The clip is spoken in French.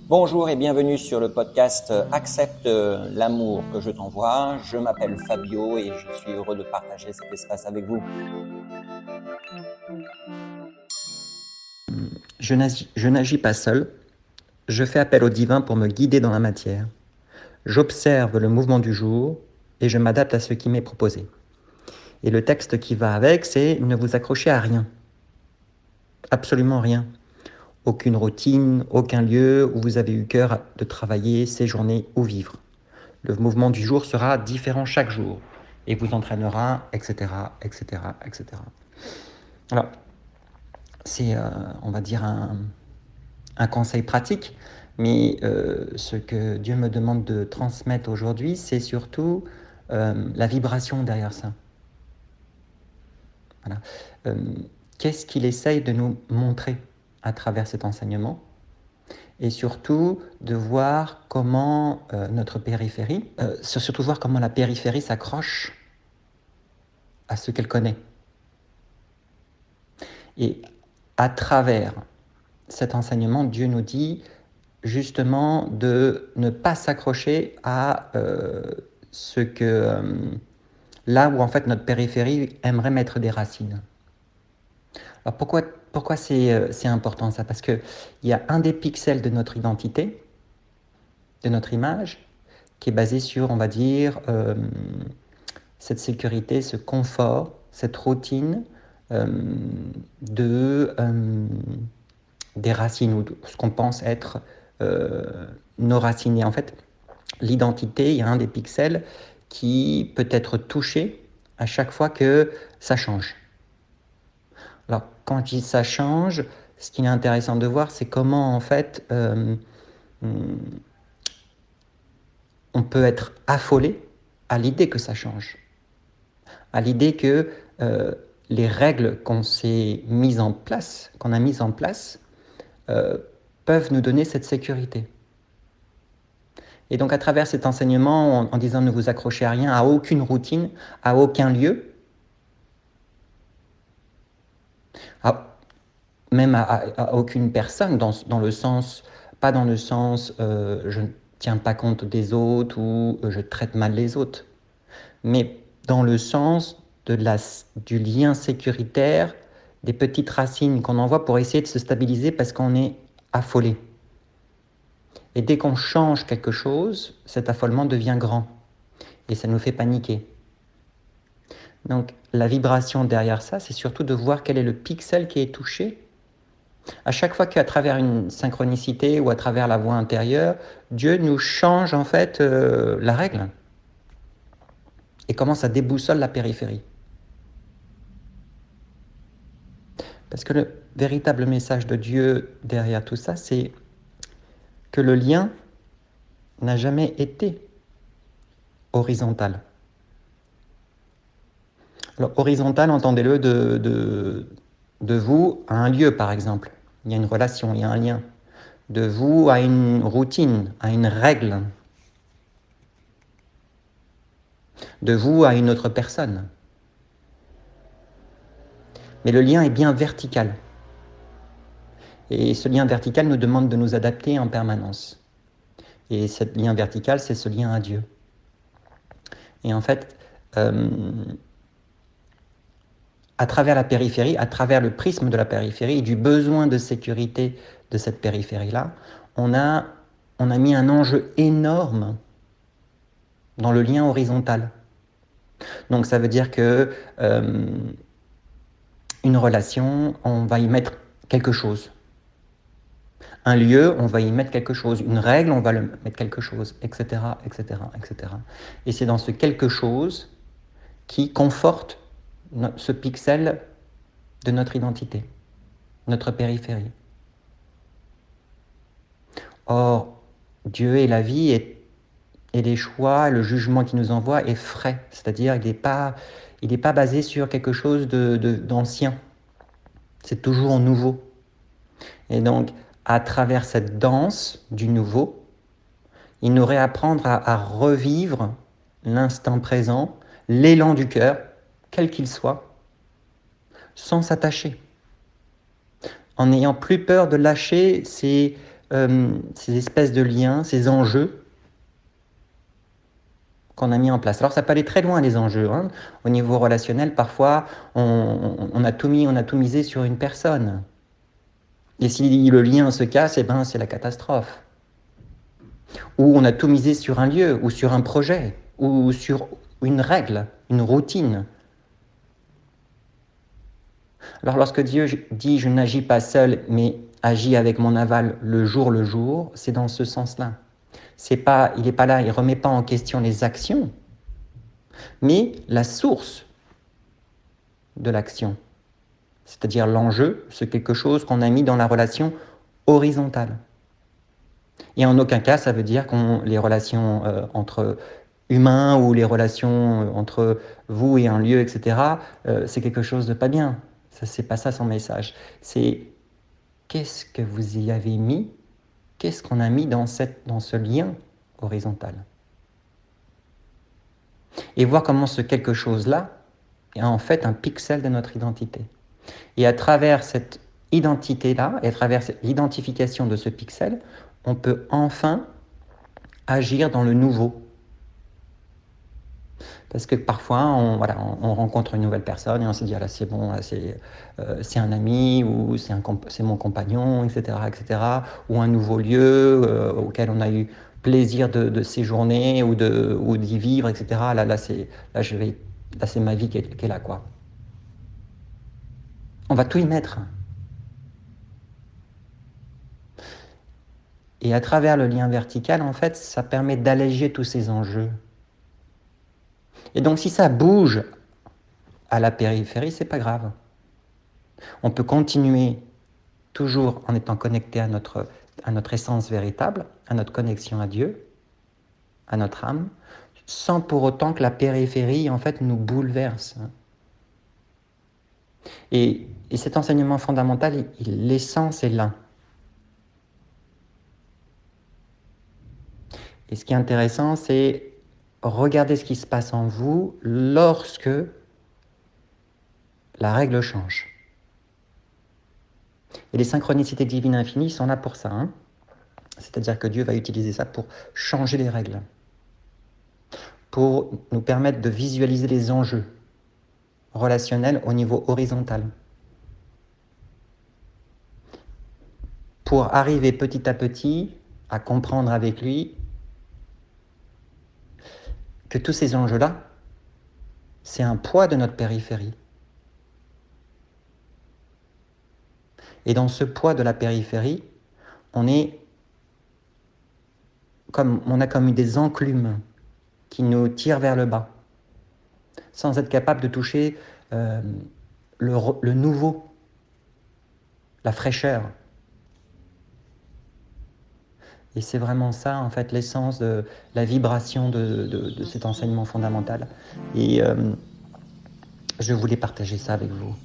Bonjour et bienvenue sur le podcast Accepte l'amour que je t'envoie. Je m'appelle Fabio et je suis heureux de partager cet espace avec vous. Je n'agis pas seul, je fais appel au divin pour me guider dans la matière. J'observe le mouvement du jour et je m'adapte à ce qui m'est proposé. Et le texte qui va avec, c'est ne vous accrochez à rien. Absolument rien. Aucune routine, aucun lieu où vous avez eu cœur de travailler, séjourner ou vivre. Le mouvement du jour sera différent chaque jour et vous entraînera, etc., etc., etc. Alors, c'est, on va dire, un conseil pratique, mais ce que Dieu me demande de transmettre aujourd'hui, c'est surtout la vibration derrière ça. Voilà. Qu'est-ce qu'il essaye de nous montrer à travers cet enseignement? Et surtout de voir comment notre périphérie, surtout voir comment la périphérie s'accroche à ce qu'elle connaît. Et à travers cet enseignement, Dieu nous dit justement de ne pas s'accrocher à ce que là où en fait notre périphérie aimerait mettre des racines. Alors pourquoi c'est important ça? Parce qu'il y a un des pixels de notre identité, de notre image, qui est basé sur, on va dire, cette sécurité, ce confort, cette routine des racines ou de ce qu'on pense être nos racines. Et en fait, l'identité, il y a un des pixels qui peut être touché à chaque fois que ça change. Alors, quand je dis ça change, ce qui est intéressant de voir, c'est comment en fait on peut être affolé à l'idée que ça change, à l'idée que les règles qu'on s'est mises en place, qu'on a mises en place, peuvent nous donner cette sécurité. Et donc à travers cet enseignement, en disant ne vous accrochez à rien, à aucune routine, à aucun lieu, même à aucune personne, dans le sens, pas dans le sens je ne tiens pas compte des autres ou je traite mal les autres, mais dans le sens du lien sécuritaire, des petites racines qu'on envoie pour essayer de se stabiliser parce qu'on est affolé. Et dès qu'on change quelque chose, cet affolement devient grand et ça nous fait paniquer. Donc la vibration derrière ça, c'est surtout de voir quel est le pixel qui est touché. À chaque fois qu'à travers une synchronicité ou à travers la voie intérieure, Dieu nous change en fait la règle et commence à déboussole la périphérie. Parce que le véritable message de Dieu derrière tout ça, c'est que le lien n'a jamais été horizontal. Alors horizontal, entendez-le de vous à un lieu par exemple. Il y a une relation, il y a un lien. De vous à une routine, à une règle. De vous à une autre personne. Mais le lien est bien vertical. Et ce lien vertical nous demande de nous adapter en permanence. Et ce lien vertical, c'est ce lien à Dieu. Et en fait, à travers la périphérie, à travers le prisme de la périphérie et du besoin de sécurité de cette périphérie-là, on a mis un enjeu énorme dans le lien horizontal. Donc ça veut dire que une relation, on va y mettre quelque chose. Un lieu, on va y mettre quelque chose. Une règle, on va le mettre quelque chose, etc., etc., etc. Et c'est dans ce quelque chose qui conforte ce pixel de notre identité, notre périphérie. Or, Dieu et la vie et les choix, le jugement qu'il nous envoie est frais, c'est-à-dire il n'est pas basé sur quelque chose d'ancien. C'est toujours nouveau. Et donc, à travers cette danse du nouveau, il nous réapprendre à revivre l'instant présent, l'élan du cœur, quel qu'il soit, sans s'attacher. en n'ayant plus peur de lâcher ces espèces de liens, ces enjeux qu'on a mis en place. Alors ça peut aller très loin, les enjeux. Hein. Au niveau relationnel, parfois, on a tout misé sur une personne. Et si le lien se casse, eh ben, c'est la catastrophe. Ou on a tout misé sur un lieu, ou sur un projet, ou sur une règle, une routine. Alors lorsque Dieu dit « je n'agis pas seul, mais agis avec mon aval le jour », c'est dans ce sens-là. Il n'est pas là, il ne remet pas en question les actions, mais la source de l'action. C'est-à-dire l'enjeu, c'est quelque chose qu'on a mis dans la relation horizontale. Et en aucun cas, ça veut dire que les relations entre humains ou les relations entre vous et un lieu, etc., c'est quelque chose de pas bien. C'est pas ça son message. C'est qu'est-ce que vous y avez mis, qu'est-ce qu'on a mis dans ce lien horizontal. Et voir comment ce quelque chose-là est en fait un pixel de notre identité. Et à travers cette identité-là, et à travers l'identification de ce pixel, on peut enfin agir dans le nouveau. Parce que parfois, on rencontre une nouvelle personne et on se dit, ah là c'est bon, là, c'est un ami, ou c'est mon compagnon, etc., etc., ou un nouveau lieu auquel on a eu plaisir de séjourner ou d'y vivre, etc. Là c'est ma vie qui est là, quoi. On va tout y mettre. Et à travers le lien vertical, en fait, ça permet d'alléger tous ces enjeux. Et donc, si ça bouge à la périphérie, c'est pas grave. On peut continuer toujours en étant connecté à notre essence véritable, à notre connexion à Dieu, à notre âme, sans pour autant que la périphérie, en fait, nous bouleverse. Et cet enseignement fondamental, l'essence est là. Et ce qui est intéressant, c'est regarder ce qui se passe en vous lorsque la règle change. Et les synchronicités divines infinies sont là pour ça. Hein. C'est-à-dire que Dieu va utiliser ça pour changer les règles, pour nous permettre de visualiser les enjeux relationnels au niveau horizontal, pour arriver petit à petit à comprendre avec lui que tous ces enjeux-là, c'est un poids de notre périphérie. Et dans ce poids de la périphérie, on a comme des enclumes qui nous tirent vers le bas, sans être capable de toucher le nouveau, la fraîcheur. Et c'est vraiment ça, en fait, l'essence de la vibration de cet enseignement fondamental. Et je voulais partager ça avec vous.